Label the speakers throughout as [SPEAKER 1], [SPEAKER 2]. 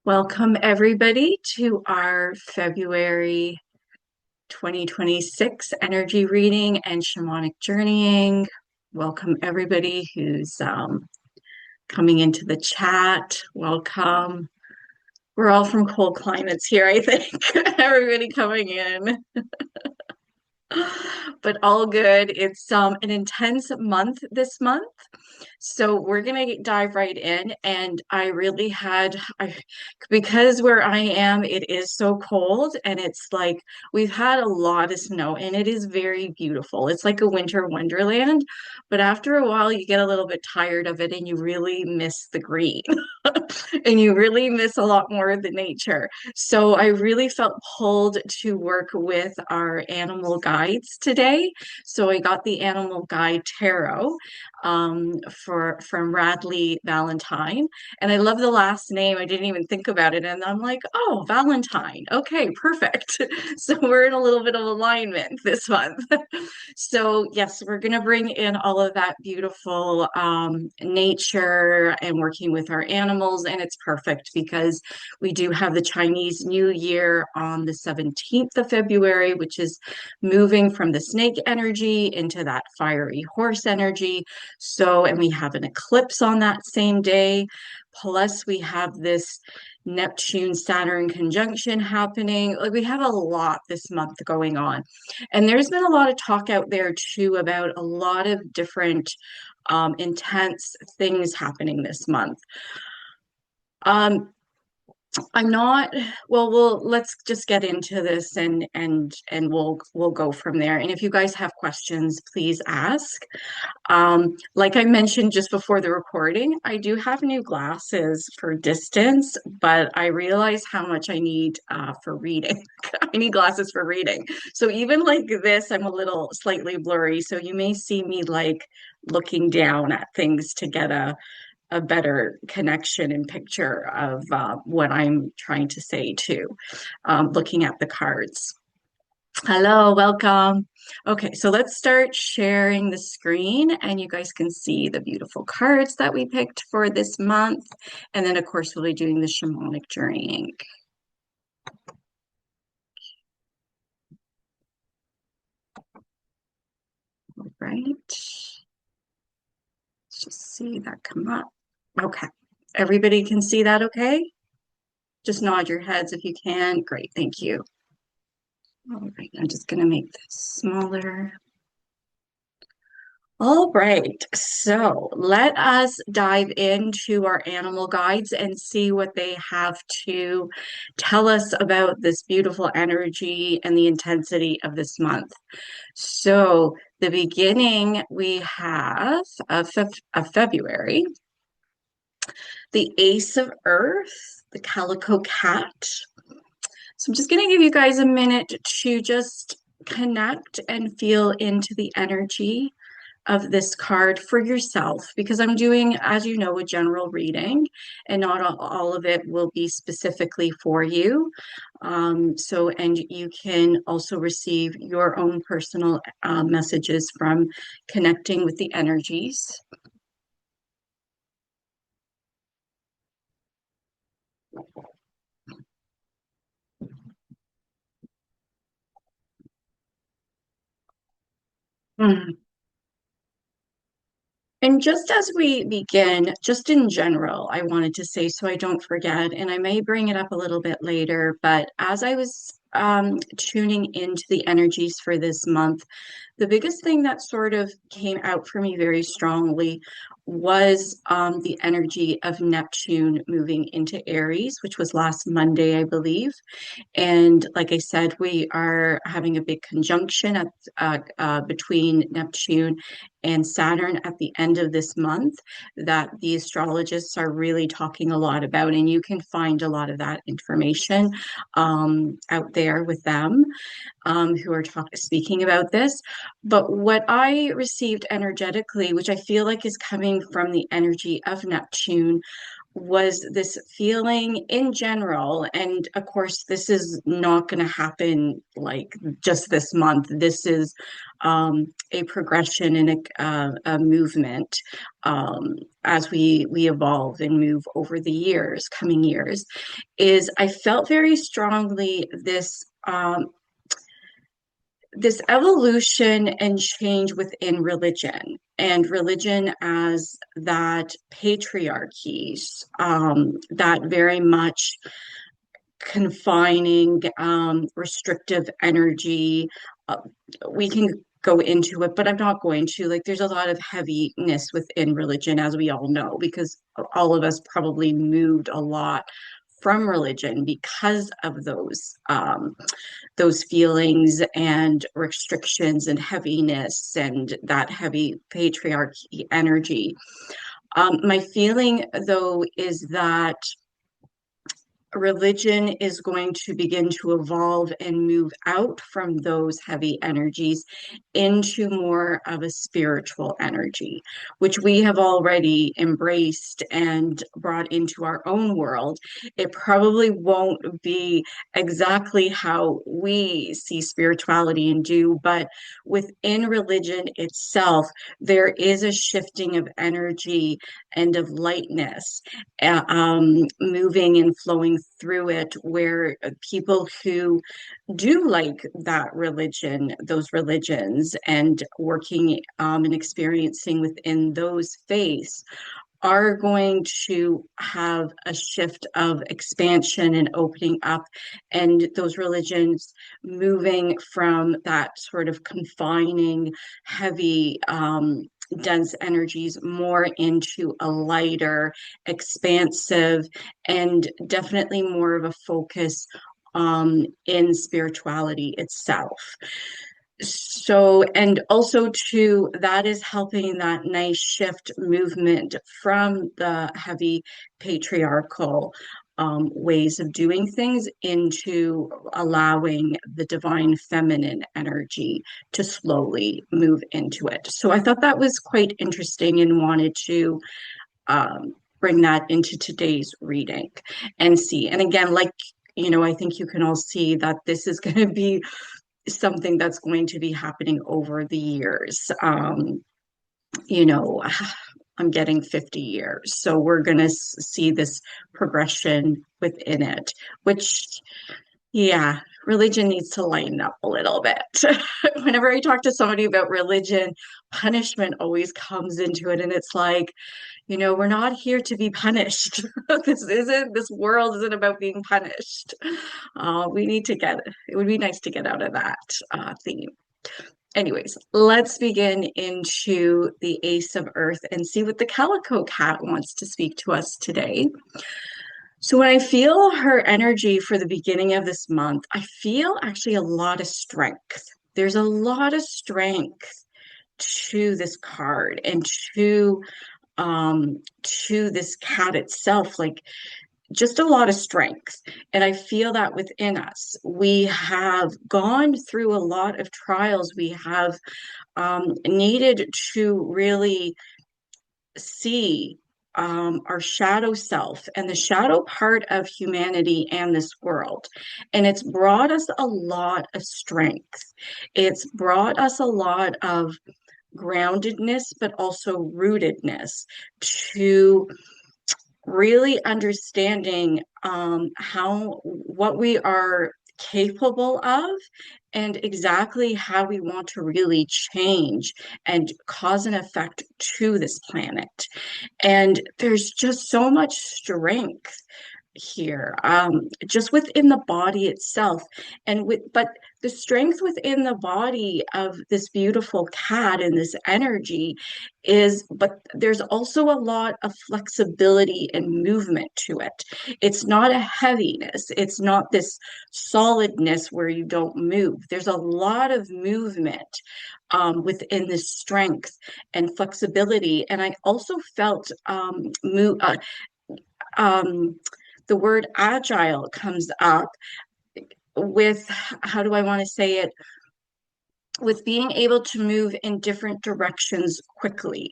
[SPEAKER 1] Welcome, everybody, to our February 2026 energy reading and shamanic journeying. Welcome, everybody who's coming into the chat. Welcome. We're all from cold climates here, I think. Everybody coming in. But all good. It's an intense month this month. So we're gonna dive right in. And because where I am, it is so cold and it's like we've had a lot of snow and it is very beautiful. It's like a winter wonderland, but after a while you get a little bit tired of it and you really miss the green and you really miss a lot more of the nature. So I really felt pulled to work with our animal guides today. So I got the animal guide tarot from Radleigh Valentine. And I love the last name. I didn't even think about it. And I'm like, oh, Valentine. Okay, perfect. So we're in a little bit of alignment this month. So yes, we're going to bring in all of that beautiful nature and working with our animals. And it's perfect because we do have the Chinese New Year on the 17th of February, which is moving from the snake energy into that fiery horse energy. So, and we have an eclipse on that same day. Plus, we have this Neptune Saturn conjunction happening. Like, we have a lot this month going on. And there's been a lot of talk out there too about a lot of different intense things happening this month. I'm not, well, let's just get into this and we'll go from there. And if you guys have questions, please ask. Like I mentioned just before the recording, I do have new glasses for distance, but I realize how much I need for reading. I need glasses for reading. So even like this, I'm a little slightly blurry. So you may see me like looking down at things to get a better connection and picture of what I'm trying to say too, looking at the cards. Hello, welcome. Okay, so let's start sharing the screen and you guys can see the beautiful cards that we picked for this month. And then of course, we'll be doing the shamanic journeying. All right. Let's just see that come up. Okay. Everybody can see that okay? Just nod your heads if you can. Great, thank you. All right, I'm just going to make this smaller. All right, so let us dive into our animal guides and see what they have to tell us about this beautiful energy and the intensity of this month. So, the beginning we have of February, the Ace of Earth, the Calico Cat. So I'm just going to give you guys a minute to just connect and feel into the energy of this card for yourself, because I'm doing, as you know, a general reading and not all of it will be specifically for you. And you can also receive your own personal messages from connecting with the energies. Mm. And just as we begin, just in general, I wanted to say so I don't forget, and I may bring it up a little bit later, but as I was tuning into the energies for this month, the biggest thing that sort of came out for me very strongly was the energy of Neptune moving into Aries, which was last Monday, I believe. And like I said, we are having a big conjunction between Neptune and Saturn at the end of this month that the astrologists are really talking a lot about. And you can find a lot of that information out there with them who are speaking about this. But what I received energetically, which I feel like is coming from the energy of Neptune, was this feeling in general. And of course, this is not going to happen like just this month. This is a progression and a movement as we evolve and move over the years, coming years. Is I felt very strongly this evolution and change within religion, and religion as that patriarchy, that very much confining, restrictive energy. Uh, we can go into it, but I'm not going to. Like, there's a lot of heaviness within religion, as we all know, because all of us probably moved a lot from religion because of those feelings and restrictions and heaviness and that heavy patriarchy energy. My feeling, though, is that religion is going to begin to evolve and move out from those heavy energies into more of a spiritual energy, which we have already embraced and brought into our own world. It probably won't be exactly how we see spirituality and do, but within religion itself, there is a shifting of energy and of lightness, moving and flowing through it, where people who do like that religion, those religions, and working and experiencing within those faiths are going to have a shift of expansion and opening up, and those religions moving from that sort of confining, heavy, dense energies more into a lighter, expansive, and definitely more of a focus in spirituality itself. So, and also too, that is helping that nice shift movement from the heavy patriarchal ways of doing things into allowing the divine feminine energy to slowly move into it. So I thought that was quite interesting and wanted to bring that into today's reading and see. And again, like, I think you can all see that this is going to be something that's going to be happening over the years. You know, I'm getting 50 years, so we're going to see this progression within it, which, yeah, religion needs to lighten up a little bit. Whenever I talk to somebody about religion, punishment always comes into it, and it's like, we're not here to be punished. This world isn't about being punished. It would be nice to get out of that theme. Anyways, let's begin into the Ace of Earth and see what the Calico Cat wants to speak to us today. So when I feel her energy for the beginning of this month, I feel actually a lot of strength. There's a lot of strength to this card and to this cat itself, like just a lot of strength. And I feel that within us. We have gone through a lot of trials. We have needed to really see our shadow self and the shadow part of humanity and this world. And it's brought us a lot of strength. It's brought us a lot of groundedness, but also rootedness, to really understanding what we are capable of and exactly how we want to really change and cause an effect to this planet. And there's just so much strength here, just within the body itself, but the strength within the body of this beautiful cat and this energy but there's also a lot of flexibility and movement to it. It's not a heaviness. It's not this solidness where you don't move. There's a lot of movement within this strength and flexibility. And I also felt the word agile comes up with, how do I want to say it, with being able to move in different directions quickly.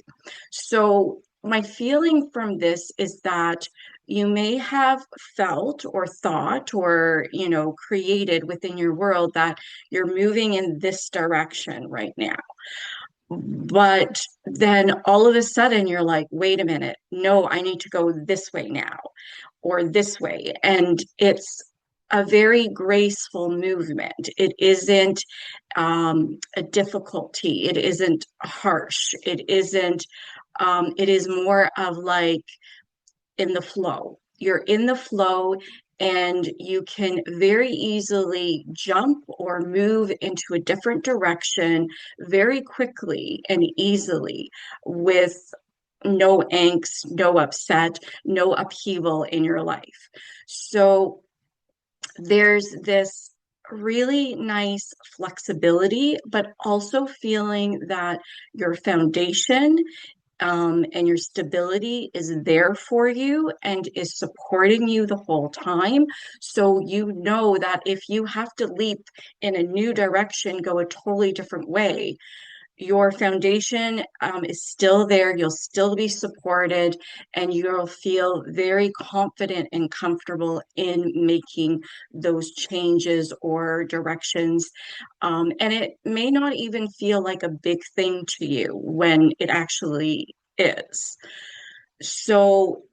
[SPEAKER 1] So my feeling from this is that you may have felt or thought or, created within your world that you're moving in this direction right now. But then all of a sudden you're like, wait a minute, no, I need to go this way now or this way. And it's a very graceful movement. It isn't a difficulty. It isn't harsh. It is more of like in the flow. You're in the flow and you can very easily jump or move into a different direction very quickly and easily with no angst, no upset, no upheaval in your life. So there's this really nice flexibility, but also feeling that your foundation and your stability is there for you and is supporting you the whole time. So you know that if you have to leap in a new direction, go a totally different way, your foundation is still there. You'll still be supported, and you'll feel very confident and comfortable in making those changes or directions. And it may not even feel like a big thing to you when it actually is. So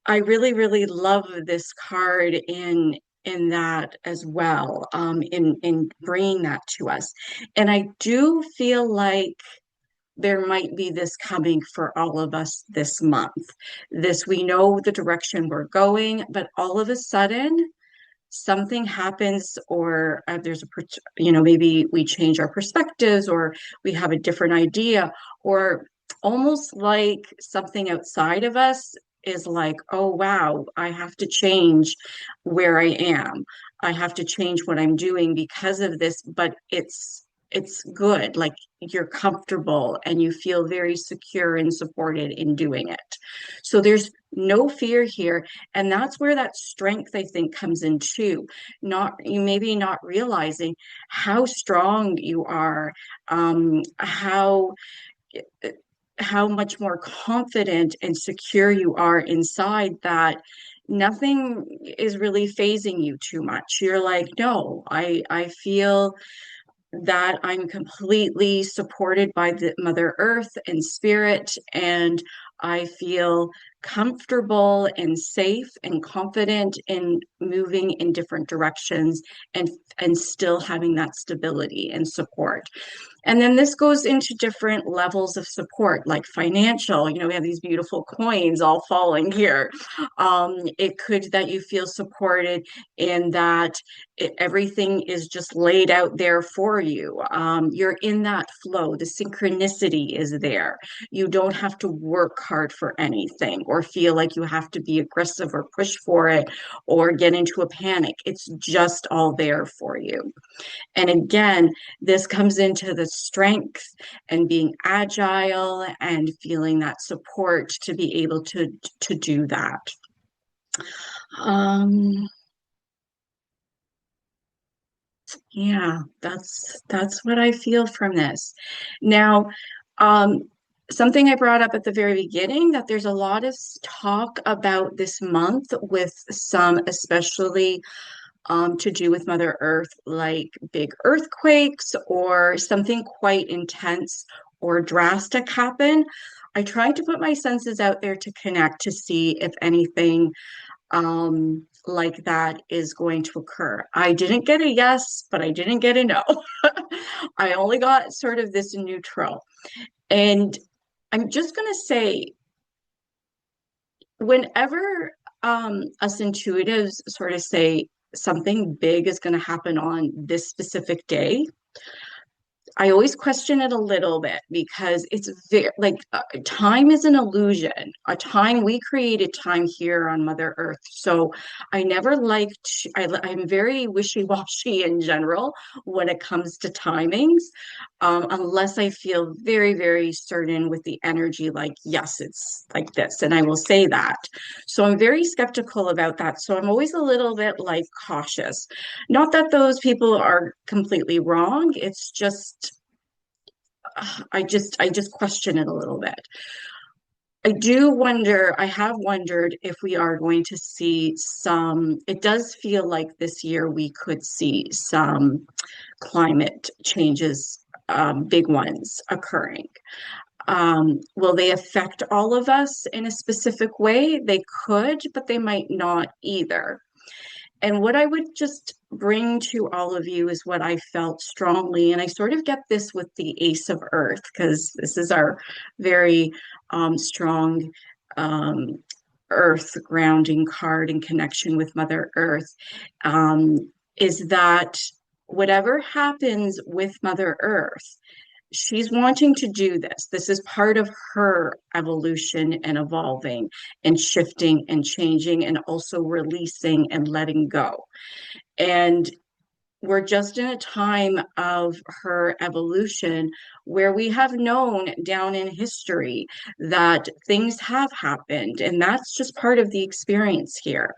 [SPEAKER 1] I really, really love this card in that as well, in bringing that to us. And I do feel like there might be this coming for all of us this month. This, we know the direction we're going, but all of a sudden, something happens or maybe we change our perspectives or we have a different idea or almost like something outside of us is like, oh wow, I have to change where I am. I have to change what I'm doing because of this, but it's good. Like you're comfortable and you feel very secure and supported in doing it. So there's no fear here. And that's where that strength, I think, comes in too. Not you maybe not realizing how strong you are, how much more confident and secure you are inside that nothing is really phasing you too much. You're like, no, I feel that I'm completely supported by the Mother Earth and Spirit, and I feel comfortable and safe and confident in moving in different directions and still having that stability and support. And then this goes into different levels of support, like financial. We have these beautiful coins all falling here. It could that you feel supported in that everything is just laid out there for you. You're in that flow. The synchronicity is there. You don't have to work hard for anything or feel like you have to be aggressive or push for it or get into a panic. It's just all there for you. And again, this comes into the strength and being agile and feeling that support to be able to do that. Um, yeah, that's what I feel from this. Now, something I brought up at the very beginning that there's a lot of talk about this month with some, especially to do with Mother Earth, like big earthquakes or something quite intense or drastic happen. I tried to put my senses out there to connect to see if anything like that is going to occur. I didn't get a yes, but I didn't get a no. I only got sort of this neutral. And I'm just going to say, whenever us intuitives sort of say something big is going to happen on this specific day, I always question it a little bit because it's very like time is an illusion. A time we created time here on Mother Earth. So I never liked, I'm very wishy-washy in general when it comes to timings, unless I feel very, very certain with the energy, like, yes, it's like this. And I will say that. So I'm very skeptical about that. So I'm always a little bit like cautious. Not that those people are completely wrong. It's just I just question it a little bit. I do wonder, I have wondered if we are going to see some, it does feel like this year we could see some climate changes, big ones occurring. Will they affect all of us in a specific way? They could, but they might not either. And what I would just bring to all of you is what I felt strongly. And I sort of get this with the Ace of Earth, because this is our very strong um, Earth grounding card in connection with Mother Earth, is that whatever happens with Mother Earth, she's wanting to do this. This is part of her evolution and evolving and shifting and changing and also releasing and letting go. And we're just in a time of her evolution where we have known down in history that things have happened, and that's just part of the experience here.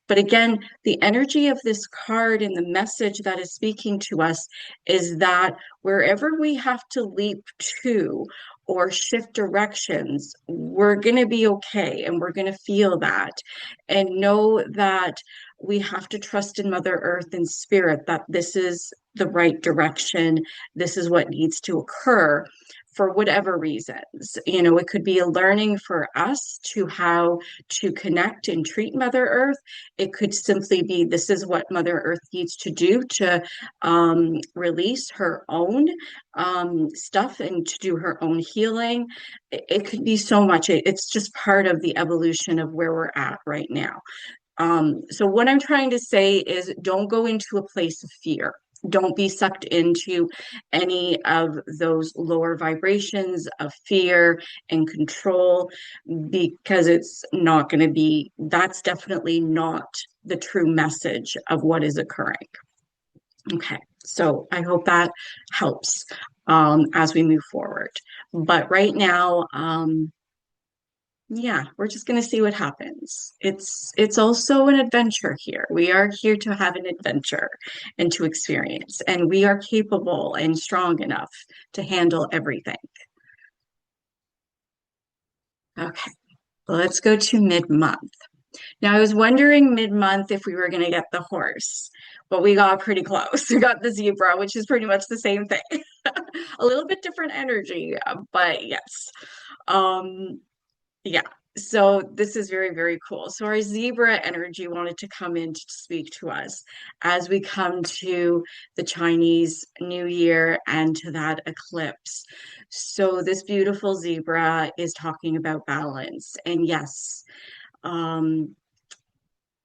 [SPEAKER 1] But again, the energy of this card and the message that is speaking to us is that wherever we have to leap to or shift directions, we're going to be okay and we're going to feel that and know that we have to trust in Mother Earth and Spirit that this is the right direction. This is what needs to occur for whatever reasons. You know, it could be a learning for us to how to connect and treat Mother Earth. It could simply be this is what Mother Earth needs to do to release her own stuff and to do her own healing. It could be so much. It's just part of the evolution of where we're at right now. So what I'm trying to say is don't go into a place of fear. Don't be sucked into any of those lower vibrations of fear and control because it's not going to be, that's definitely not the true message of what is occurring. Okay, so I hope that helps as we move forward. But right now, yeah, we're just going to see what happens. It's also an adventure here. We are here to have an adventure and to experience, and we are capable and strong enough to handle everything. Okay, let's go to mid-month. Now, I was wondering mid-month if we were going to get the horse, but we got pretty close. We got the zebra, which is pretty much the same thing. A little bit different energy, but yes. Um, Yeah, so this is very, very cool. So our zebra energy wanted to come in to speak to us as we come to the Chinese New Year and to that eclipse. So this beautiful zebra is talking about balance. And yes, um,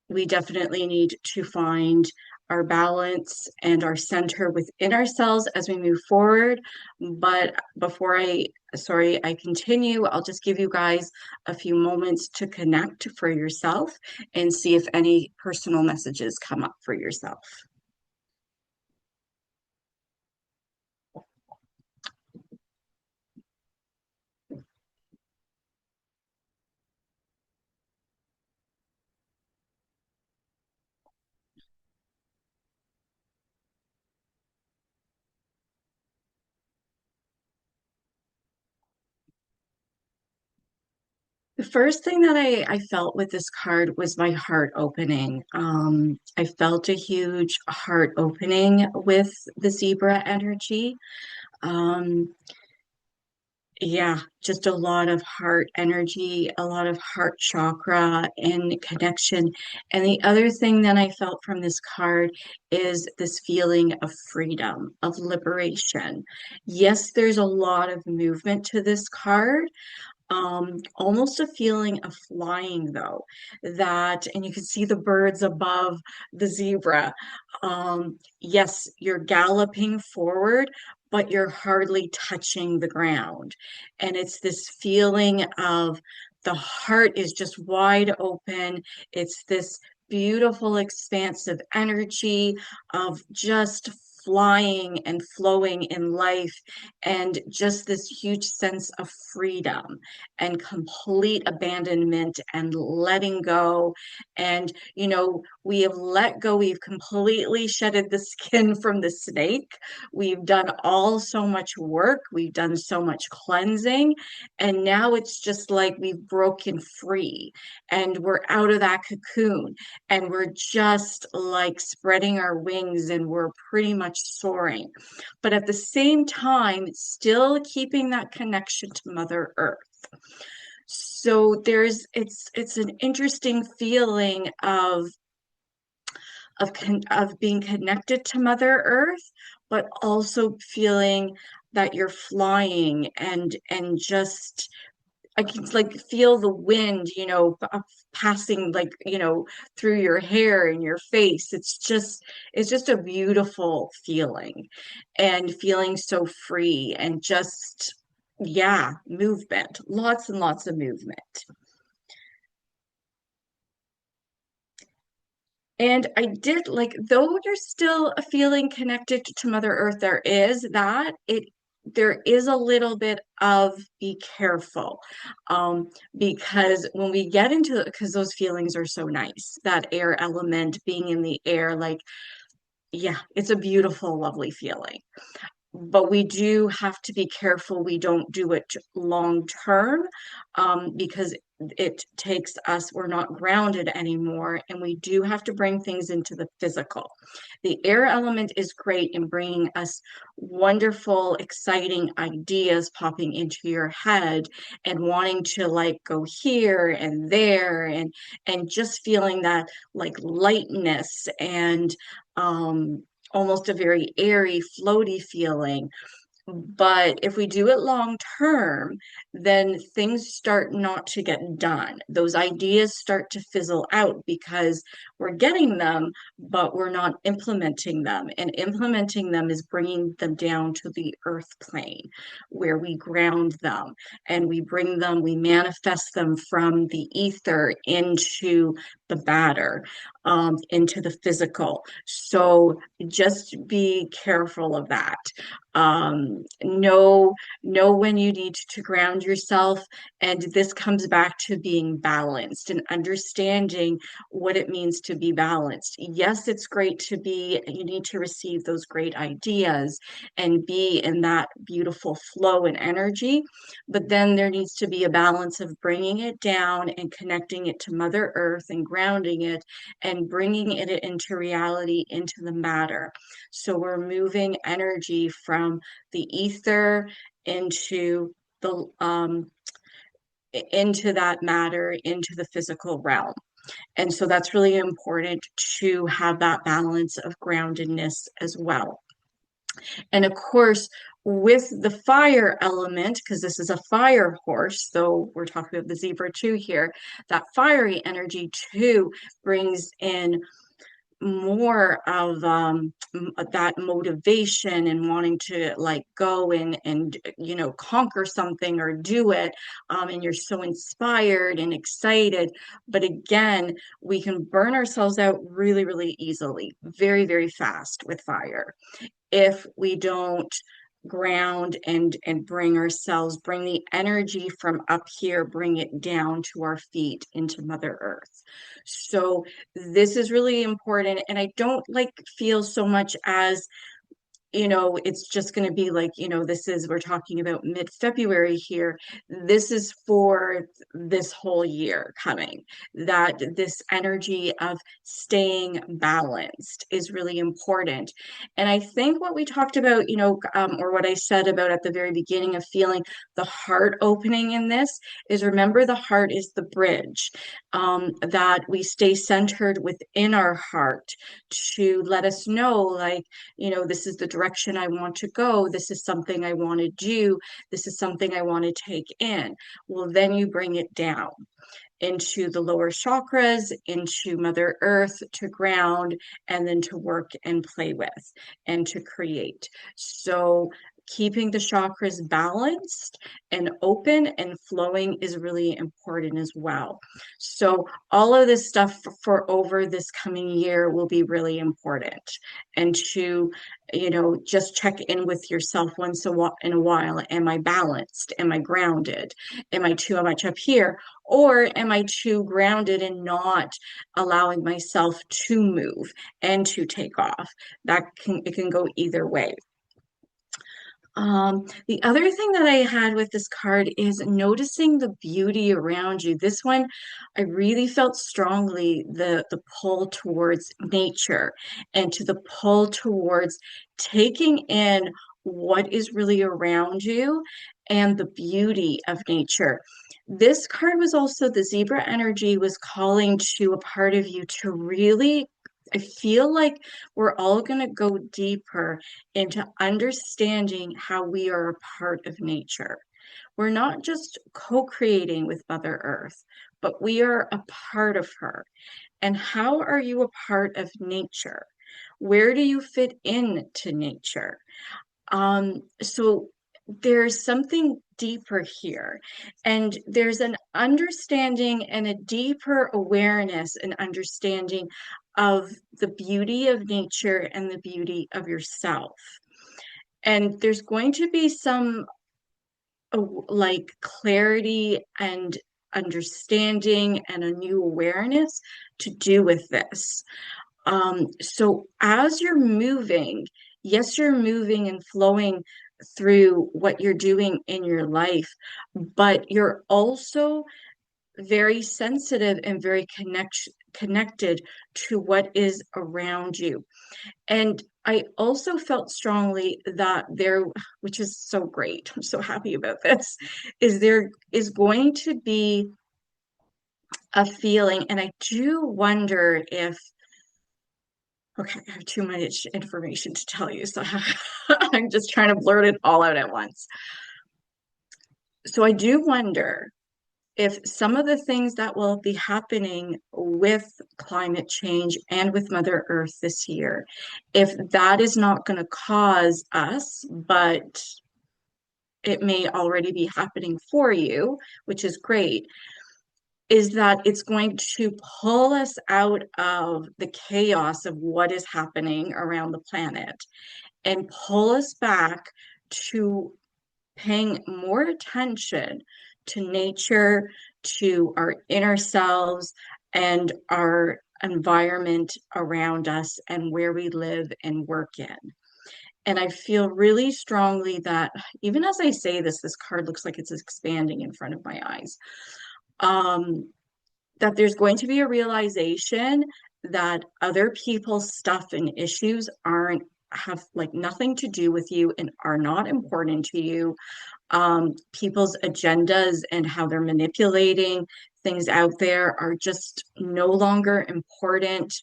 [SPEAKER 1] we definitely need to find our balance and our center within ourselves as we move forward. But before I continue, I'll just give you guys a few moments to connect for yourself and see if any personal messages come up for yourself. The first thing that I felt with this card was my heart opening. I felt a huge heart opening with the zebra energy. Um, Yeah, just a lot of heart energy, a lot of heart chakra and connection. And the other thing that I felt from this card is this feeling of freedom, of liberation. Yes, there's a lot of movement to this card, almost a feeling of flying though, that, and you can see the birds above the zebra. Yes, you're galloping forward, but you're hardly touching the ground. And it's this feeling of the heart is just wide open. It's this beautiful, expansive energy of just flying and flowing in life, and just this huge sense of freedom and complete abandonment and letting go. And, we have let go, we've completely shedded the skin from the snake. We've done all so much work, we've done so much cleansing, and now it's just like we've broken free and we're out of that cocoon and we're just like spreading our wings and we're pretty much soaring. But at the same time, still keeping that connection to Mother Earth. So it's an interesting feeling of being connected to Mother Earth, but also feeling that you're flying and just I can like feel the wind, passing like, through your hair and your face. It's just a beautiful feeling and feeling so free and just, yeah, movement, lots and lots of movement. And I did like, though you're still feeling connected to Mother Earth, there is a little bit of be careful. Because when we get into because those feelings are so nice, that air element being in the air, like, yeah, it's a beautiful, lovely feeling, but we do have to be careful we don't do it long term, because it takes us, we're not grounded anymore, and we do have to bring things into the physical. The air element is great in bringing us wonderful, exciting ideas popping into your head and wanting to like go here and there and just feeling that like lightness and almost a very airy, floaty feeling. But if we do it long term, then things start not to get done. Those ideas start to fizzle out because we're getting them, but we're not implementing them. And implementing them is bringing them down to the earth plane where we ground them and we manifest them from the ether into the matter, into the physical. So just be careful of that. Know when you need to ground yourself, and this comes back to being balanced and understanding what it means to be balanced. Yes, it's great you need to receive those great ideas and be in that beautiful flow and energy, but then there needs to be a balance of bringing it down and connecting it to Mother Earth and grounding it and bringing it into reality, into the matter. So we're moving energy from the ether into the into that matter, into the physical realm. And so that's really important to have that balance of groundedness as well. And of course, with the fire element, because this is a fire horse, so we're talking about the zebra too here, that fiery energy too brings in more of that motivation and wanting to like go and conquer something or do it, and you're so inspired and excited. But again, we can burn ourselves out really, really easily, very, very fast with fire if we don't ground and bring the energy from up here, bring it down to our feet into Mother Earth. So this is really important, and I don't like feel so much as it's just going to be like, we're talking about mid-February here. This is for this whole year coming, that this energy of staying balanced is really important. And I think what we talked about, or what I said about at the very beginning of feeling the heart opening in this is, remember, the heart is the bridge, that we stay centered within our heart to let us know, like, this is the direction I want to go. This is something I want to do. This is something I want to take in. Well, then you bring it down into the lower chakras, into Mother Earth to ground, and then to work and play with and to create. So keeping the chakras balanced and open and flowing is really important as well. So all of this stuff for over this coming year will be really important. And to, just check in with yourself once in a while. Am I balanced? Am I grounded? Am I too much up here? Or am I too grounded and not allowing myself to move and to take off? It can go either way. The other thing that I had with this card is noticing the beauty around you. This one, I really felt strongly the pull towards nature and to the pull towards taking in what is really around you and the beauty of nature. This card was also the zebra energy was calling to a part of you to really, I feel like we're all going to go deeper into understanding how we are a part of nature. We're not just co-creating with Mother Earth, but we are a part of her. And how are you a part of nature? Where do you fit into nature? So there's something deeper here, and there's an understanding and a deeper awareness and understanding of the beauty of nature and the beauty of yourself. And there's going to be some like clarity and understanding and a new awareness to do with this. So as you're moving, yes, you're moving and flowing through what you're doing in your life, but you're also very sensitive and very connected to what is around you. And I also felt strongly that there, which is so great, I'm so happy about this, is there is going to be a feeling, and I do wonder if, okay, I have too much information to tell you, so I'm just trying to blurt it all out at once. So I do wonder if some of the things that will be happening with climate change and with Mother Earth this year, if that is not going to cause us, but it may already be happening for you, which is great, is that it's going to pull us out of the chaos of what is happening around the planet and pull us back to paying more attention to nature, to our inner selves, and our environment around us and where we live and work in. And I feel really strongly that even as I say this, this card looks like it's expanding in front of my eyes. That there's going to be a realization that other people's stuff and issues have like nothing to do with you and are not important to you. People's agendas and how they're manipulating things out there are just no longer important.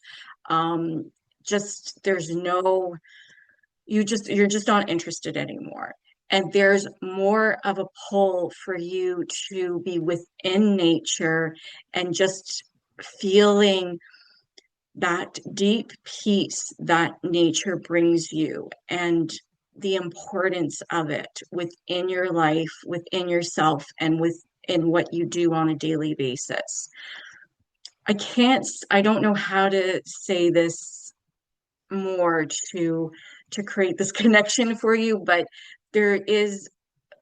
[SPEAKER 1] Just there's no, you're just not interested anymore. And there's more of a pull for you to be within nature and just feeling that deep peace that nature brings you and the importance of it within your life, within yourself, and within what you do on a daily basis. I don't know how to say this more to create this connection for you, but there is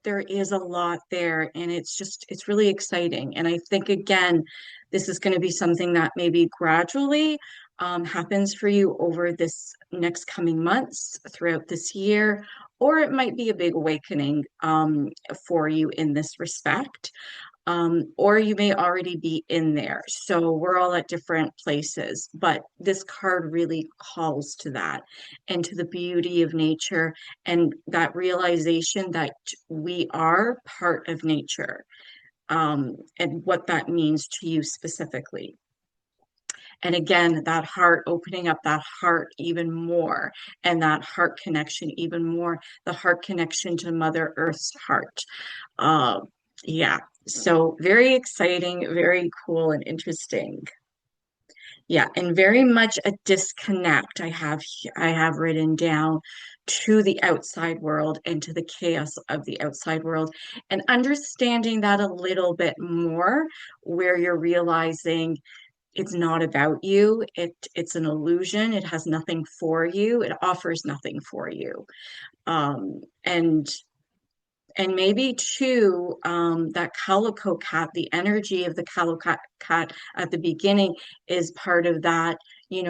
[SPEAKER 1] there is a lot there, and it's really exciting. And I think again, this is going to be something that maybe gradually happens for you over this next coming months throughout this year, or it might be a big awakening for you in this respect. Or you may already be in there. So we're all at different places, but this card really calls to that and to the beauty of nature and that realization that we are part of nature, and what that means to you specifically. And again, that heart, opening up that heart even more, and that heart connection even more, the heart connection to Mother Earth's heart. Uh, yeah, so very exciting, very cool and interesting. Yeah, and very much a disconnect I have written down to the outside world and to the chaos of the outside world, and understanding that a little bit more, where you're realizing it's not about you. It's an illusion. It has nothing for you. It offers nothing for you. Um, and and maybe too, that calico cat, the energy of the calico cat at the beginning is part of that,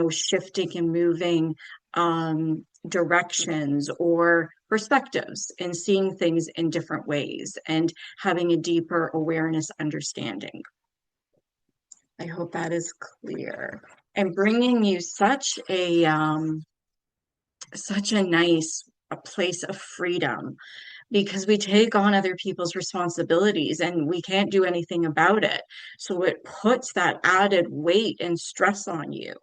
[SPEAKER 1] shifting and moving directions or perspectives and seeing things in different ways and having a deeper awareness understanding. I hope that is clear. And bringing you such a nice a place of freedom, because we take on other people's responsibilities and we can't do anything about it. So it puts that added weight and stress on you.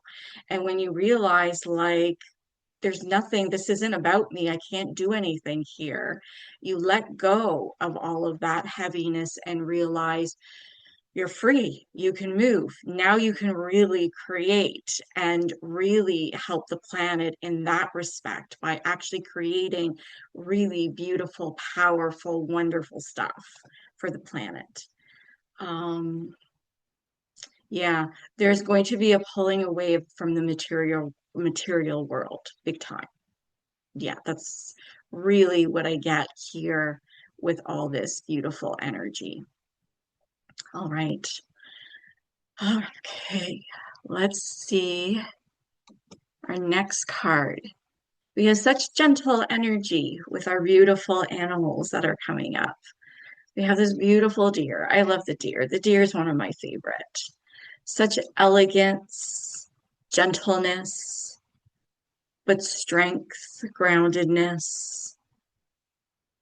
[SPEAKER 1] And when you realize, like, there's nothing, this isn't about me, I can't do anything here, you let go of all of that heaviness and realize you're free. You can move. Now you can really create and really help the planet in that respect by actually creating really beautiful, powerful, wonderful stuff for the planet. Um, yeah, there's going to be a pulling away from the material world, big time. Yeah, that's really what I get here with all this beautiful energy. All right. Okay, let's see our next card. We have such gentle energy with our beautiful animals that are coming up. We have this beautiful deer. I love the deer. The deer is one of my favorite. Such elegance, gentleness, but strength, groundedness.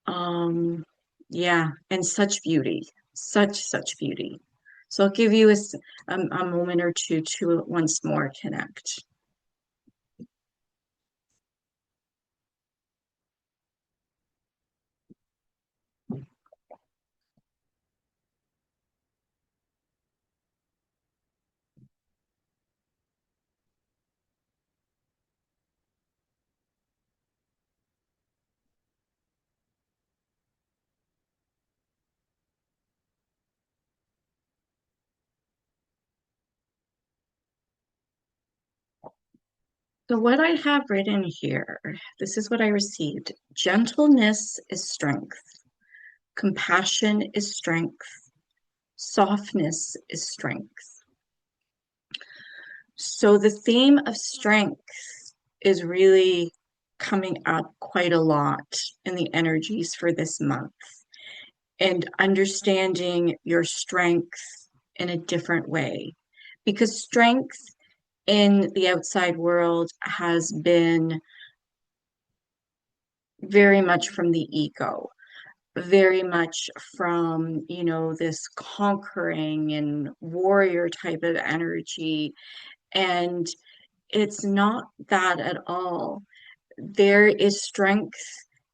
[SPEAKER 1] Um, yeah, and such beauty, such beauty. So I'll give you a moment or two to once more connect. So what I have written here, this is what I received. Gentleness is strength. Compassion is strength. Softness is strength. So the theme of strength is really coming up quite a lot in the energies for this month, and understanding your strength in a different way. Because strength in the outside world has been very much from the ego, very much from, this conquering and warrior type of energy. And it's not that at all. There is strength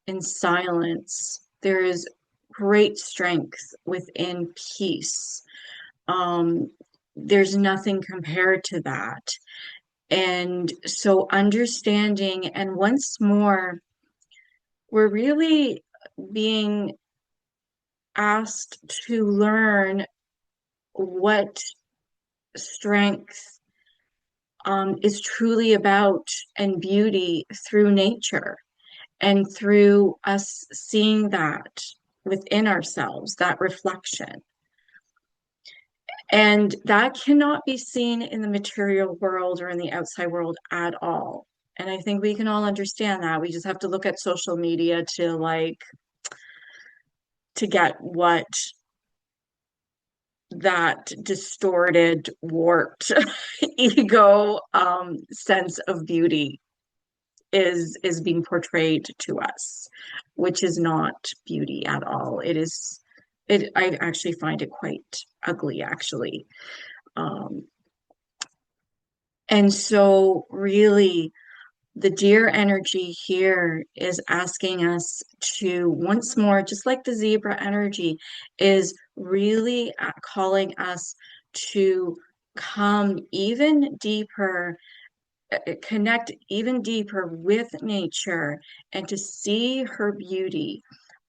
[SPEAKER 1] in silence. There is great strength within peace. Um, there's nothing compared to that. And so understanding, and once more, we're really being asked to learn what strength is truly about, and beauty through nature and through us seeing that within ourselves, that reflection. And that cannot be seen in the material world or in the outside world at all. And I think we can all understand that. We just have to look at social media to get what that distorted, warped ego sense of beauty is being portrayed to us, which is not beauty at all. I actually find it quite ugly, actually. Um, and so really the deer energy here is asking us to once more, just like the zebra energy, is really calling us to come even deeper connect even deeper with nature and to see her beauty,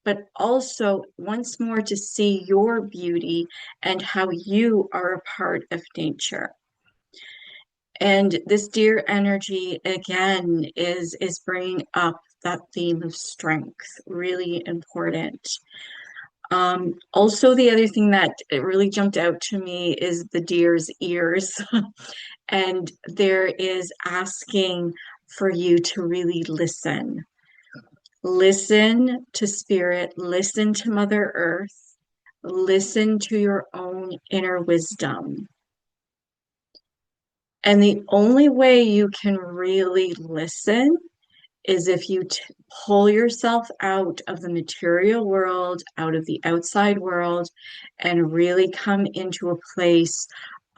[SPEAKER 1] but also once more to see your beauty and how you are a part of nature. And this deer energy again is bringing up that theme of strength, really important. Also, the other thing that it really jumped out to me is the deer's ears. And there is asking for you to really listen. Listen to spirit, listen to Mother Earth, listen to your own inner wisdom. And the only way you can really listen is if you pull yourself out of the material world, out of the outside world, and really come into a place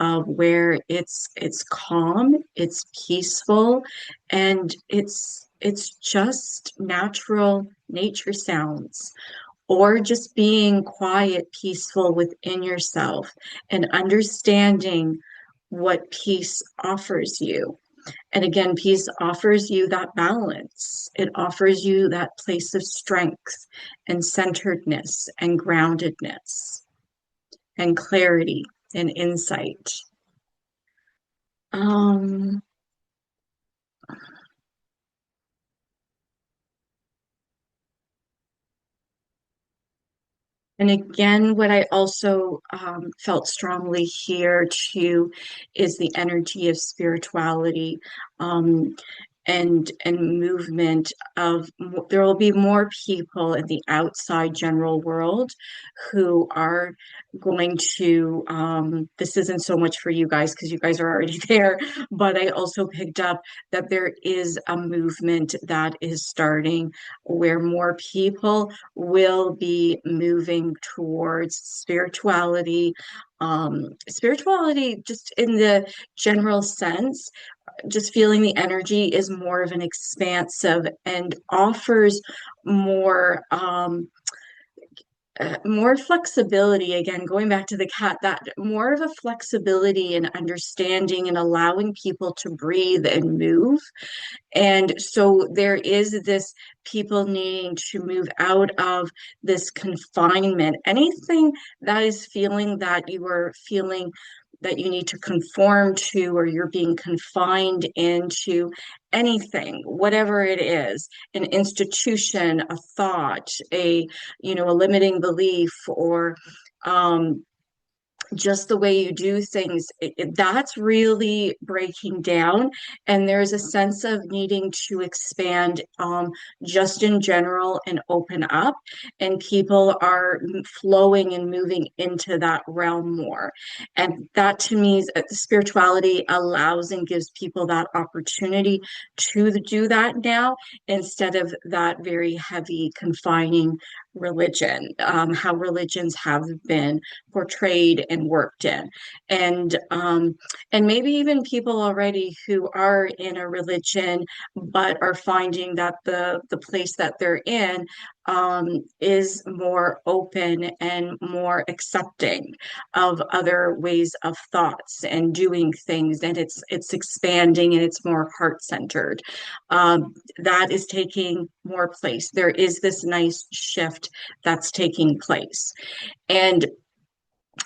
[SPEAKER 1] of where it's calm, it's peaceful, and it's just natural nature sounds. Or just being quiet, peaceful within yourself and understanding what peace offers you. And again, peace offers you that balance. It offers you that place of strength and centeredness and groundedness and clarity and insight. Um, and again, what I also felt strongly here too is the energy of spirituality. Um, and movement of there will be more people in the outside general world who are going to this isn't so much for you guys because you guys are already there, but I also picked up that there is a movement that is starting where more people will be moving towards spirituality just in the general sense, just feeling the energy is more of an expansive and offers more more flexibility. Again, going back to the cat, that more of a flexibility and understanding and allowing people to breathe and move. And so there is this people needing to move out of this confinement. Anything that is feeling that you are feeling that you need to conform to, or you're being confined into anything, whatever it is, an institution, a thought, a limiting belief, or um, just the way you do things, that's really breaking down. And there's a sense of needing to expand just in general and open up. And people are flowing and moving into that realm more. And that to me is spirituality allows and gives people that opportunity to do that now instead of that very heavy, confining religion, how religions have been portrayed and worked in. And maybe even people already who are in a religion but are finding that the place that they're in is more open and more accepting of other ways of thoughts and doing things, and it's expanding and it's more heart-centered. That is taking more place. There is this nice shift that's taking place. And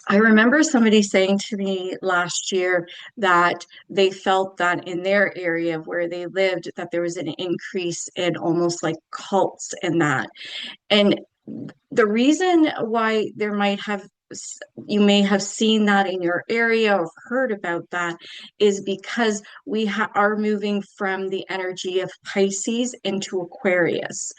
[SPEAKER 1] I remember somebody saying to me last year that they felt that in their area where they lived, that there was an increase in almost like cults in that. And the reason why there might have you may have seen that in your area or heard about that is because we are moving from the energy of Pisces into Aquarius.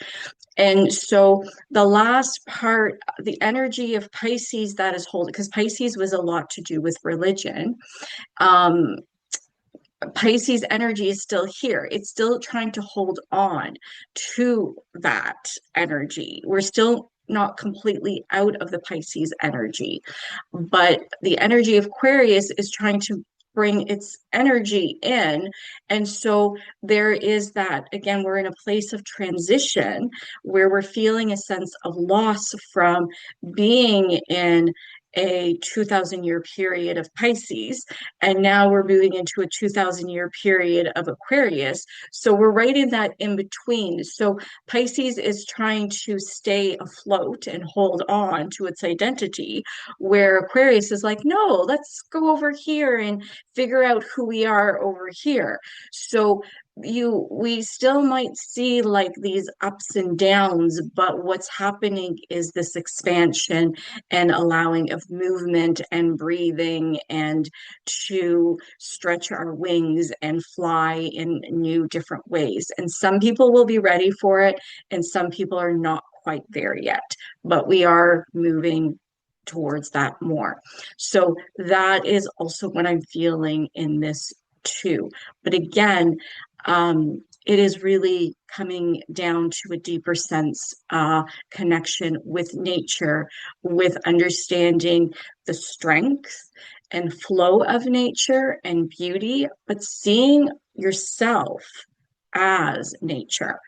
[SPEAKER 1] And so the last part, the energy of Pisces that is holding, because Pisces was a lot to do with religion. Um, Pisces energy is still here. It's still trying to hold on to that energy. We're still not completely out of the Pisces energy, but the energy of Aquarius is trying to bring its energy in. And so there is that, again, we're in a place of transition where we're feeling a sense of loss from being in a 2000-year period of Pisces, and now we're moving into a 2000-year period of Aquarius. So we're right in that in between. So Pisces is trying to stay afloat and hold on to its identity, where Aquarius is like, no, let's go over here and figure out who we are over here. So we still might see like these ups and downs, but what's happening is this expansion and allowing of movement and breathing and to stretch our wings and fly in new different ways. And some people will be ready for it, and some people are not quite there yet, but we are moving towards that more. So that is also what I'm feeling in this too. But again, it is really coming down to a deeper sense connection with nature, with understanding the strength and flow of nature and beauty, but seeing yourself as nature,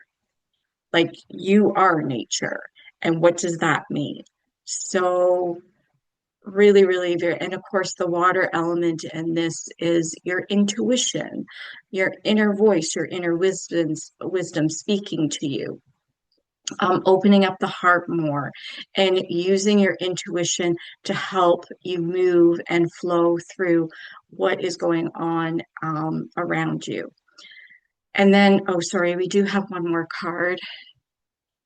[SPEAKER 1] like you are nature. And what does that mean? So really, really very, and of course, the water element in this is your intuition, your inner voice, your inner wisdom speaking to you, opening up the heart more and using your intuition to help you move and flow through what is going on around you. And then, oh, sorry, we do have one more card,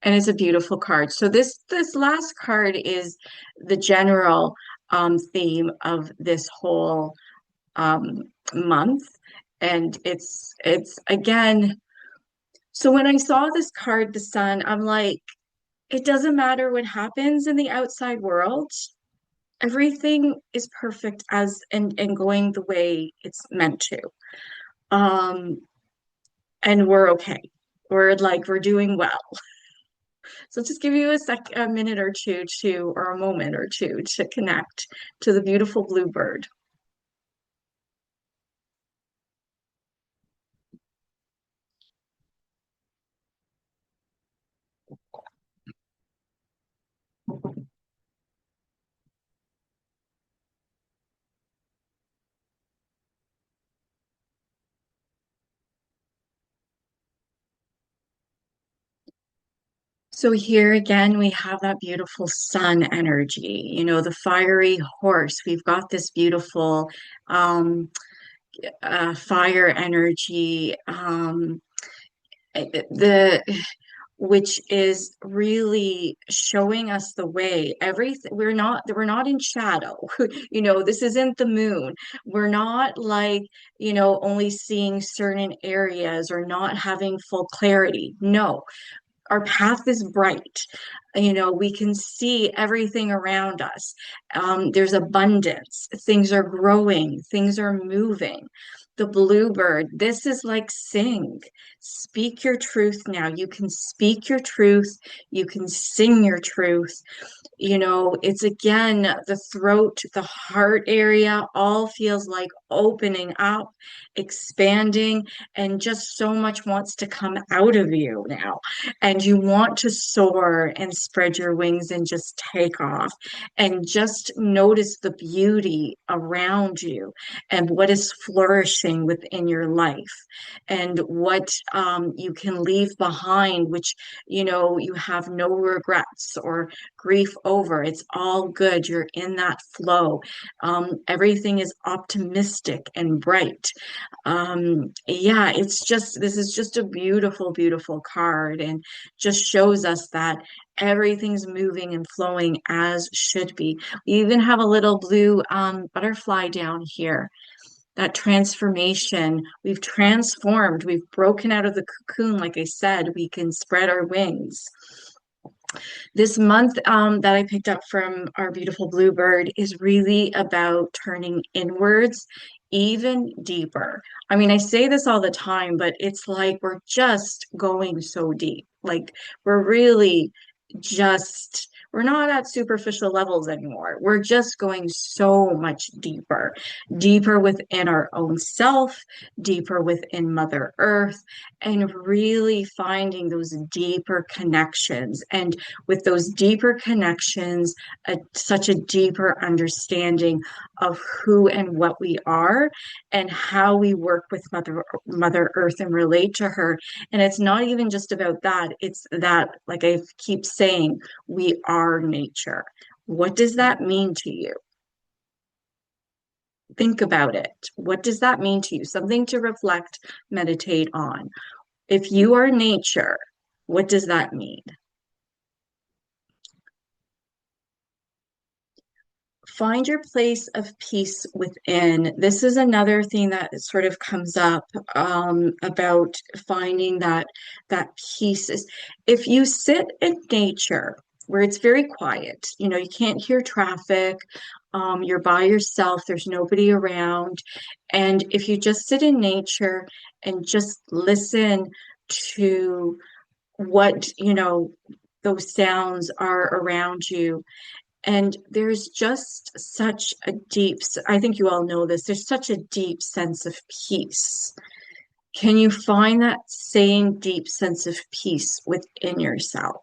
[SPEAKER 1] and it's a beautiful card. So this last card is the general theme of this whole month, and it's again. So when I saw this card, the sun, I'm like, it doesn't matter what happens in the outside world. Everything is perfect as and going the way it's meant to. Um, and we're okay. We're doing well. So just give you a minute or two to, or a moment or two to connect to the beautiful bluebird. So here again, we have that beautiful sun energy, the fiery horse. We've got this beautiful fire energy, the which is really showing us the way. Everything we're not in shadow. This isn't the moon. We're not like, only seeing certain areas or not having full clarity. No, our path is bright. We can see everything around us. There's abundance. Things are growing, things are moving. The bluebird, this is like sing. Speak your truth now. You can speak your truth. You can sing your truth. It's again the throat, the heart area, all feels like opening up, expanding, and just so much wants to come out of you now. And you want to soar and spread your wings and just take off and just notice the beauty around you and what is flourishing within your life and what you can leave behind, which, you have no regrets or grief over. It's all good. You're in that flow. Everything is optimistic and bright. Yeah, this is just a beautiful, beautiful card and just shows us that everything's moving and flowing as should be. We even have a little blue butterfly down here. That transformation, we've transformed, we've broken out of the cocoon. Like I said, we can spread our wings. This month that I picked up from our beautiful bluebird is really about turning inwards even deeper. I mean, I say this all the time, but it's like we're just going so deep. Like we're really just we're not at superficial levels anymore. We're just going so much deeper, deeper within our own self, deeper within Mother Earth, and really finding those deeper connections. And with those deeper connections, such a deeper understanding of who and what we are and how we work with Mother Earth and relate to her. And it's not even just about that. It's that, like I keep saying, we are nature. What does that mean to you? Think about it. What does that mean to you? Something to reflect, meditate on. If you are nature, what does that mean? Find your place of peace within. This is another thing that sort of comes up about finding that peace is if you sit in nature where it's very quiet, you can't hear traffic, you're by yourself, there's nobody around, and if you just sit in nature and just listen to what those sounds are around you, and there's just such a deep, I think you all know this, there's such a deep sense of peace. Can you find that same deep sense of peace within yourself?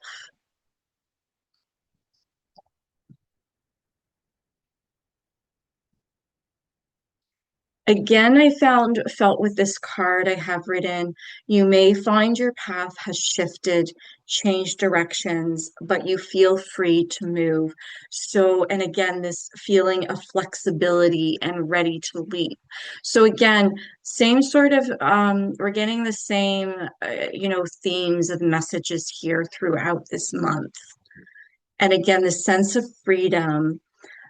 [SPEAKER 1] Again, I felt with this card I have written, you may find your path has shifted, changed directions, but you feel free to move. So, and again, this feeling of flexibility and ready to leap. So again, same sort of, we're getting the same, themes of messages here throughout this month. And again, the sense of freedom.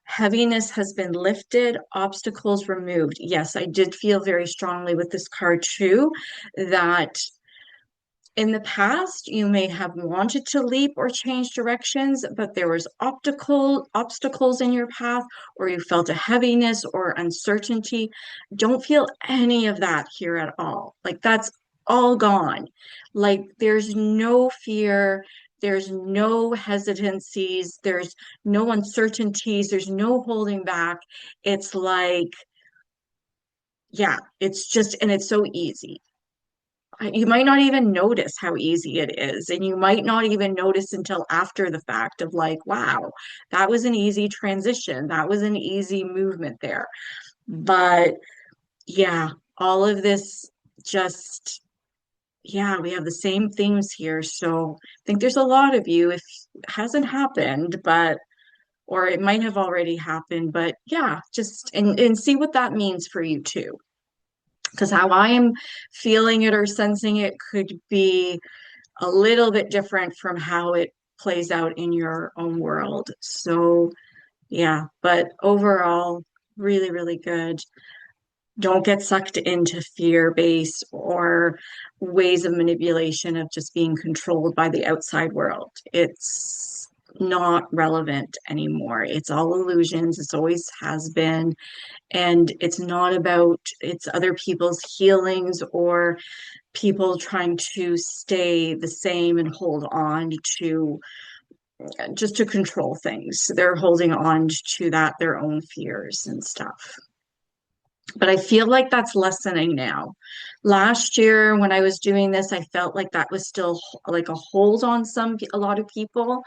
[SPEAKER 1] Heaviness has been lifted, obstacles removed. Yes, I did feel very strongly with this card too, that in the past you may have wanted to leap or change directions, but there was obstacles in your path, or you felt a heaviness or uncertainty. Don't feel any of that here at all. Like that's all gone. Like there's no fear, there's no hesitancies, there's no uncertainties, there's no holding back. It's like, yeah, it's just, and it's so easy. You might not even notice how easy it is. And you might not even notice until after the fact of like, wow, that was an easy transition. That was an easy movement there. But yeah, all of this just, yeah, we have the same themes here. So I think there's a lot of you, if it hasn't happened, but or it might have already happened, but yeah, just and see what that means for you too. Because how I am feeling it or sensing it could be a little bit different from how it plays out in your own world. So, yeah, but overall, really, really good. Don't get sucked into fear based or ways of manipulation of just being controlled by the outside world. It's not relevant anymore. It's all illusions. It's always has been. And it's not about it's other people's healings or people trying to stay the same and hold on to just to control things. They're holding on to that, their own fears and stuff. But I feel like that's lessening now. Last year, when I was doing this, I felt like that was still like a hold on a lot of people.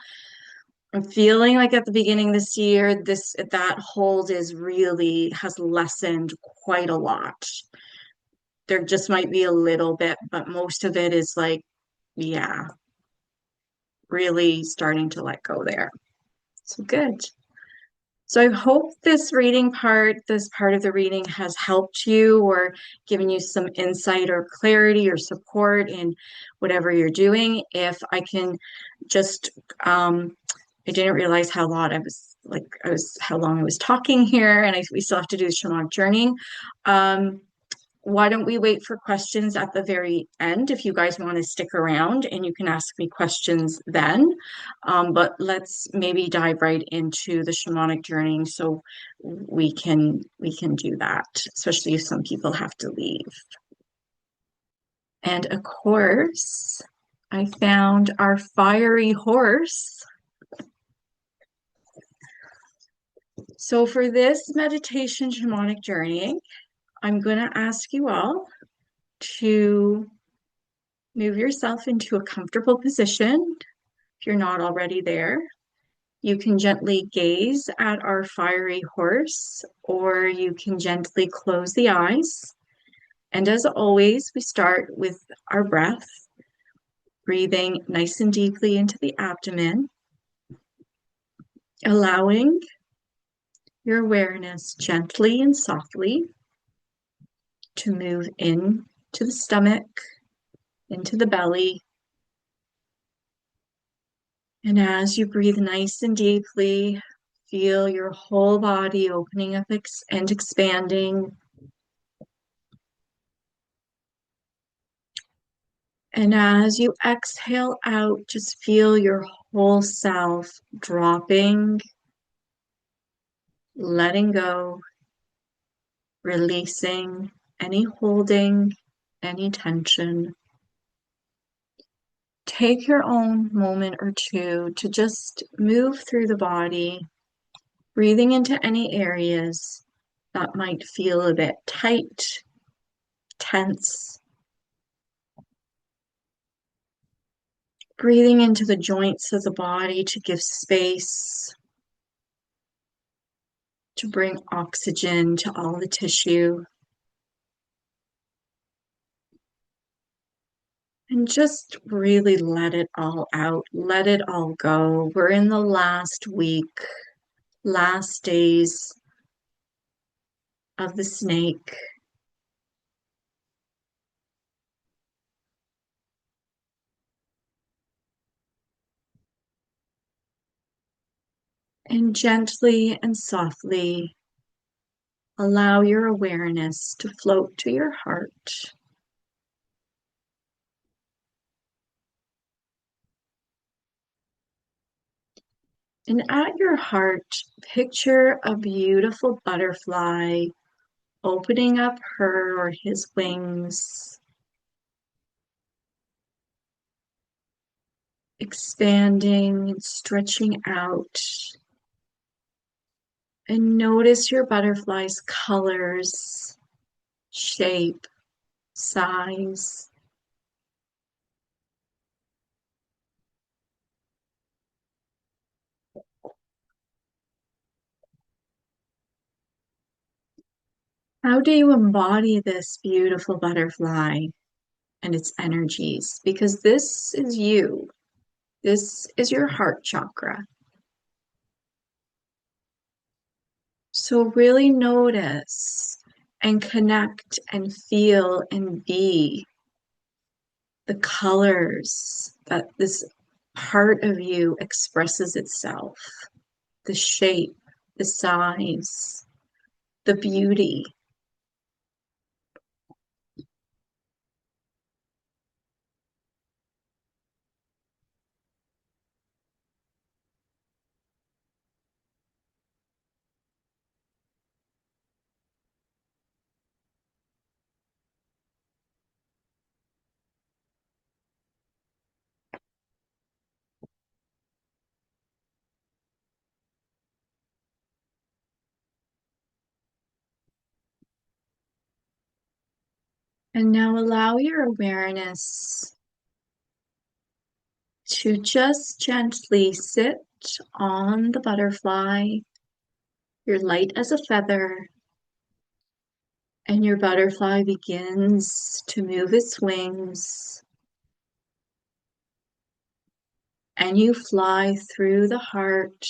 [SPEAKER 1] I'm feeling like at the beginning this year, that hold is really has lessened quite a lot. There just might be a little bit, but most of it is like, yeah, really starting to let go there. So good. So I hope this part of the reading has helped you or given you some insight or clarity or support in whatever you're doing. If I can just, I didn't realize how long I was talking here, and we still have to do the shamanic journey. Why don't we wait for questions at the very end if you guys want to stick around and you can ask me questions then. But let's maybe dive right into the shamanic journey so we can do that, especially if some people have to leave. And of course, I found our fiery horse. So for this meditation shamanic journey, I'm going to ask you all to move yourself into a comfortable position if you're not already there. You can gently gaze at our fiery horse, or you can gently close the eyes. And as always, we start with our breath, breathing nice and deeply into the abdomen, allowing your awareness gently and softly to move in to the stomach, into the belly. And as you breathe nice and deeply, feel your whole body opening up and expanding. And as you exhale out, just feel your whole self dropping, letting go, releasing any holding, any tension. Take your own moment or two to just move through the body, breathing into any areas that might feel a bit tight, tense. Breathing into the joints of the body to give space, to bring oxygen to all the tissue. And just really let it all out, let it all go. We're in the last week, last days of the snake. And gently and softly allow your awareness to float to your heart. And at your heart, picture a beautiful butterfly opening up her or his wings, expanding and stretching out. And notice your butterfly's colors, shape, size. How do you embody this beautiful butterfly and its energies? Because this is you. This is your heart chakra. So really notice and connect and feel and be the colors that this part of you expresses itself, the shape, the size, the beauty. And now allow your awareness to just gently sit on the butterfly. You're light as a feather, and your butterfly begins to move its wings, and you fly through the heart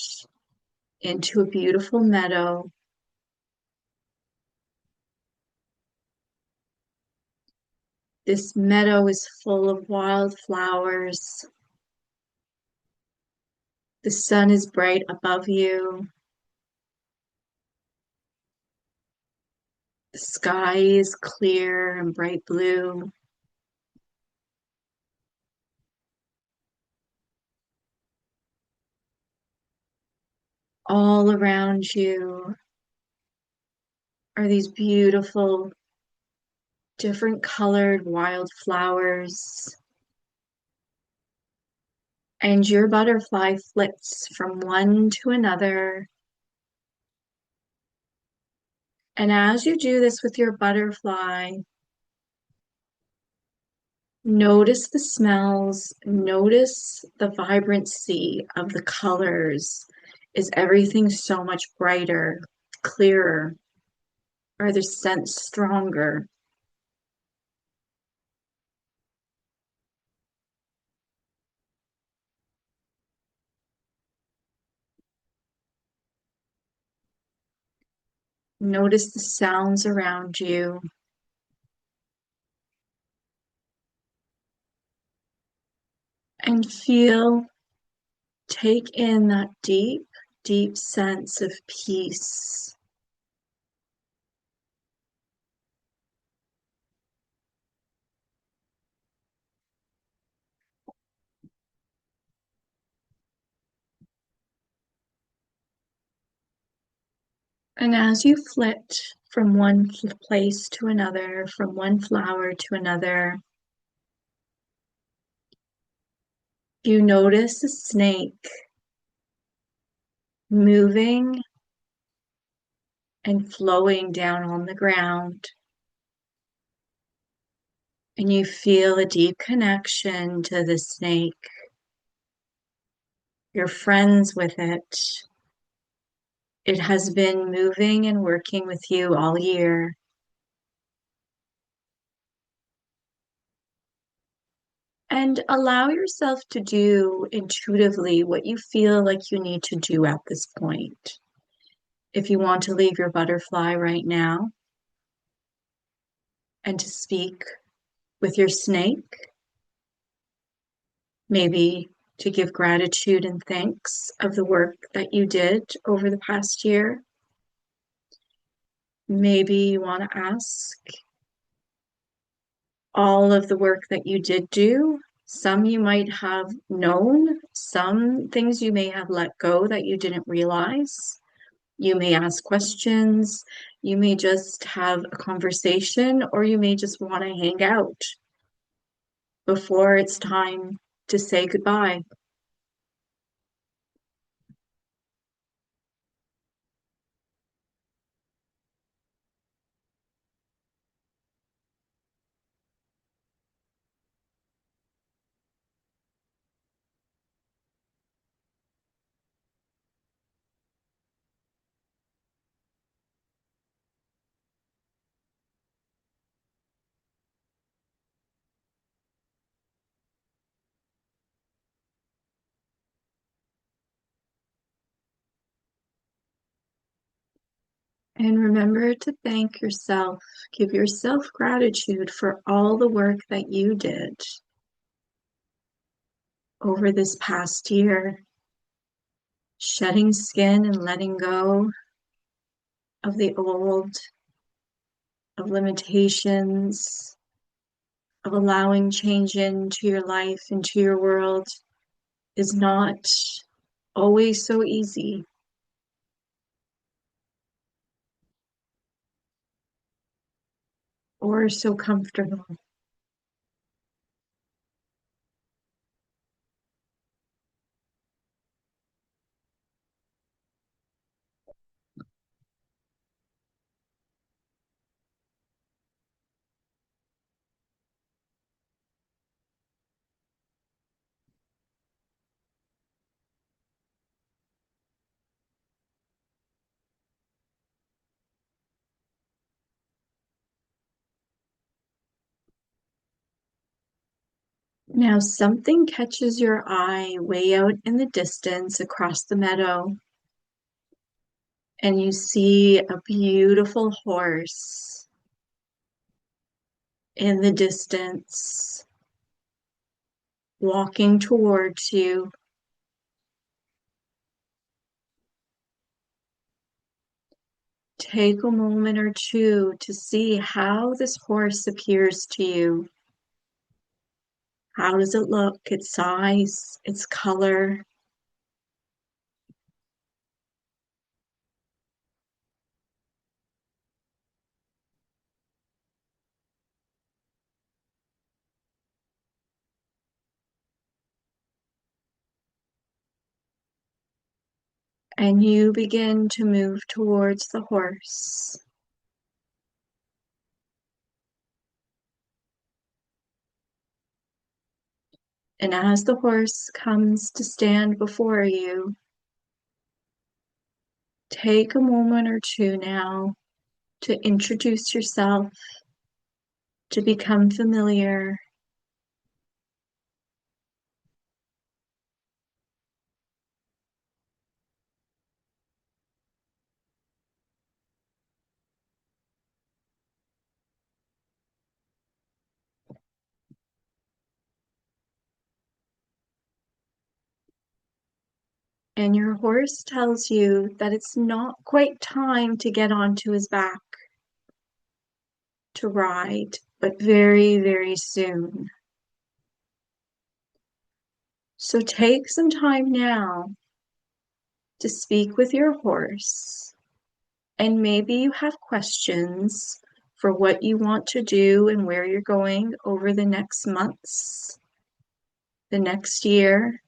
[SPEAKER 1] into a beautiful meadow. This meadow is full of wildflowers. The sun is bright above you. The sky is clear and bright blue. All around you are these beautiful, different colored wildflowers. And your butterfly flits from one to another. And as you do this with your butterfly, notice the smells, notice the vibrancy of the colors. Is everything so much brighter, clearer? Are the scents stronger? Notice the sounds around you and take in that deep, deep sense of peace. And as you flit from one place to another, from one flower to another, you notice a snake moving and flowing down on the ground. And you feel a deep connection to the snake. You're friends with it. It has been moving and working with you all year. And allow yourself to do intuitively what you feel like you need to do at this point. If you want to leave your butterfly right now and to speak with your snake, maybe to give gratitude and thanks of the work that you did over the past year. Maybe you want to ask all of the work that you did do. Some you might have known, some things you may have let go that you didn't realize. You may ask questions, you may just have a conversation, or you may just want to hang out before it's time to say goodbye. And remember to thank yourself. Give yourself gratitude for all the work that you did over this past year, shedding skin and letting go of the old, of limitations, of allowing change into your life, into your world is not always so easy or so comfortable. Now, something catches your eye way out in the distance across the meadow, and you see a beautiful horse in the distance walking towards you. Take a moment or two to see how this horse appears to you. How does it look? Its size, its color. And you begin to move towards the horse. And as the horse comes to stand before you, take a moment or two now to introduce yourself, to become familiar. And your horse tells you that it's not quite time to get onto his back to ride, but very, very soon. So take some time now to speak with your horse, and maybe you have questions for what you want to do and where you're going over the next months, the next year,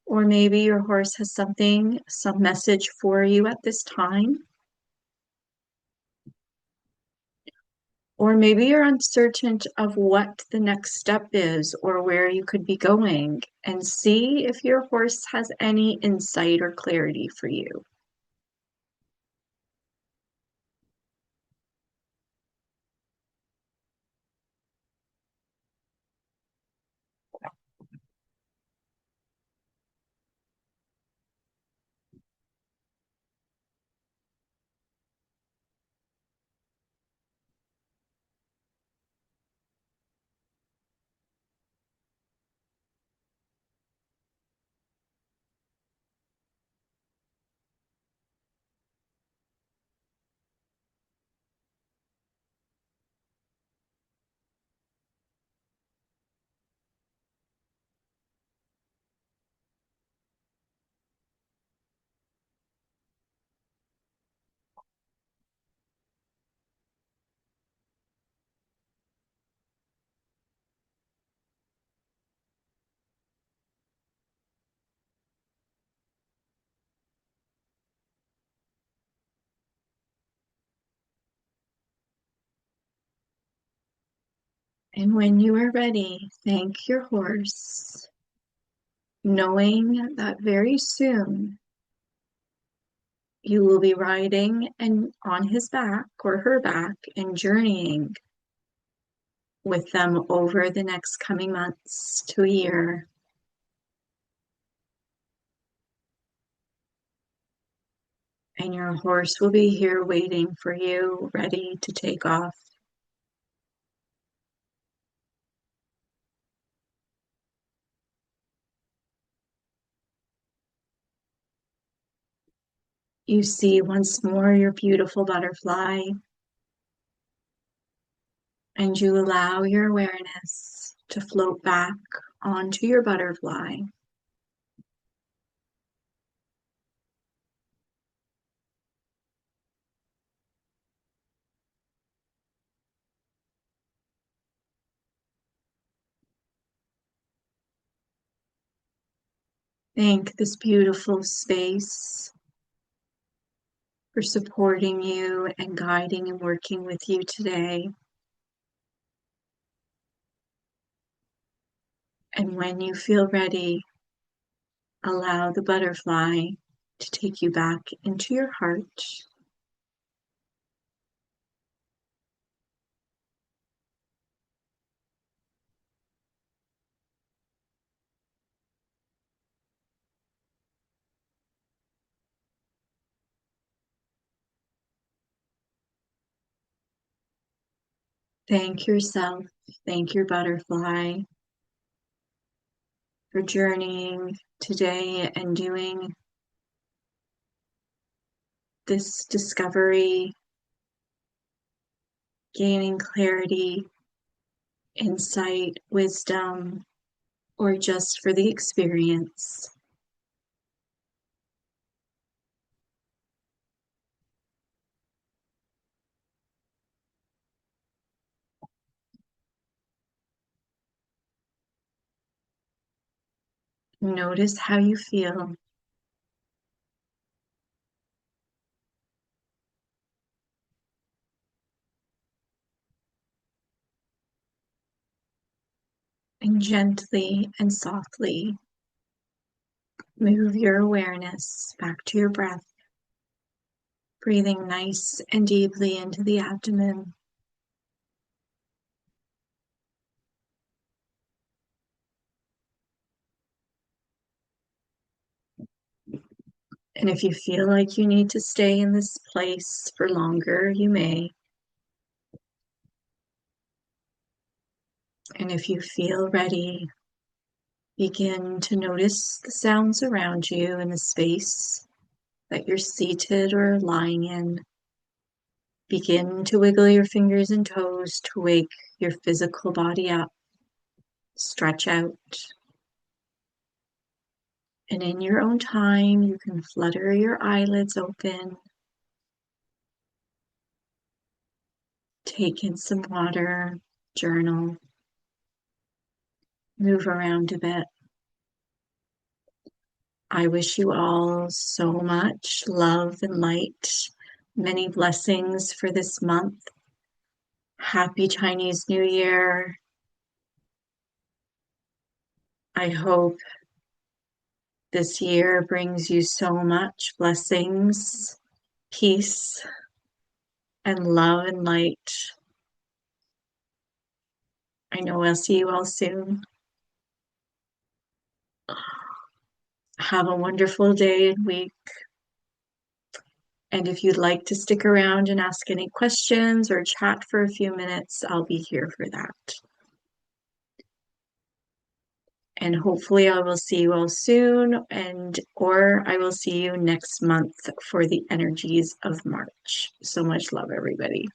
[SPEAKER 1] or maybe your horse has some message for you at this time. Or maybe you're uncertain of what the next step is or where you could be going, and see if your horse has any insight or clarity for you. And when you are ready, thank your horse, knowing that very soon you will be riding and on his back or her back and journeying with them over the next coming months to a year. And your horse will be here waiting for you, ready to take off. You see once more your beautiful butterfly, and you allow your awareness to float back onto your butterfly. Thank this beautiful space for supporting you and guiding and working with you today. And when you feel ready, allow the butterfly to take you back into your heart. Thank yourself, thank your butterfly for journeying today and doing this discovery, gaining clarity, insight, wisdom, or just for the experience. Notice how you feel. And gently and softly move your awareness back to your breath, breathing nice and deeply into the abdomen. And if you feel like you need to stay in this place for longer, you may. And if you feel ready, begin to notice the sounds around you in the space that you're seated or lying in. Begin to wiggle your fingers and toes to wake your physical body up. Stretch out. And in your own time, you can flutter your eyelids open. Take in some water, journal, move around a bit. I wish you all so much love and light, many blessings for this month. Happy Chinese New Year. I hope this year brings you so much blessings, peace, and love and light. I know I'll see you all soon. Have a wonderful day and week. And if you'd like to stick around and ask any questions or chat for a few minutes, I'll be here for that. And hopefully I will see you all soon, or I will see you next month for the energies of March. So much love, everybody.